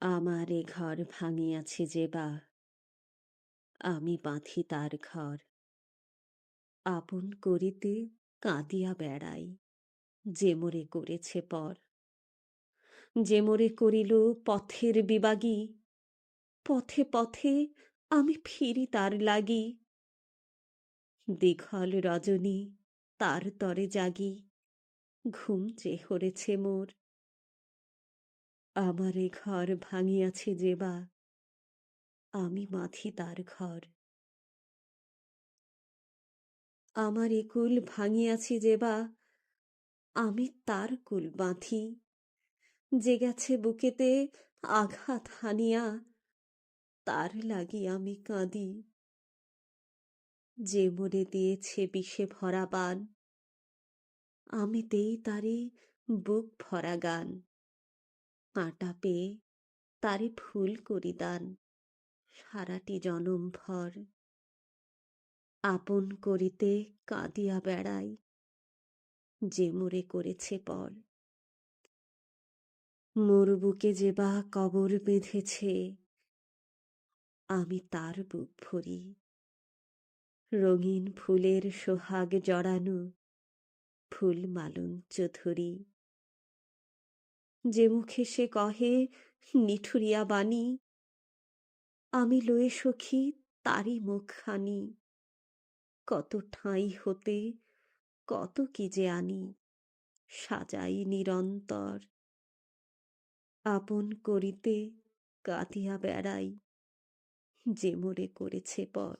আমার এ ঘর ভাঙিয়াছে যে বা, আমি বাঁধি তার ঘর। আপন করিতে কাঁদিয়া বেড়াই, যে মোরে করেছে পর। যে মোরে করিল পথের বিবাগী, পথে পথে আমি ফিরি তার লাগি। দীঘল রজনী তার তরে জাগি, ঘুম যে হরেছে মোর। আমার এ ঘর ভাঙিয়াছে যে বা, আমি বাঁধি তার ঘর। আমার এ কুল ভাঙিয়াছে যে বা, আমি তার কুল বাঁধি। যে গেছে বুকেতে আঘাত হানিয়া, তার লাগি আমি কাঁদি। যে মোরে দিয়েছে বিষে ভরা বান, আমি দেই তারে বুক ভরা গান। কাঁটা পেয়ে তারে ফুল করি দান, সারাটি জনম ভর। আপন করিতে কাঁদিয়া বেড়াই, যে মোরে করেছে পর। মোর বুকে যে বা কবর বেঁধেছে, আমি তার বুক ভরি। রঙিন ফুলের সোহাগ জড়ানো, ফুল মালঞ্চ ধরি। যে মুখে সে কহে নিঠুরিয়া বাণী, আমি লয়ে সখী তারই মুখখানি। কত ঠাঁই হতে কত কি যে আনি, সাজাই নিরন্তর। আপন করিতে কাঁদিয়া বেড়াই, যে মোরে করেছে পর।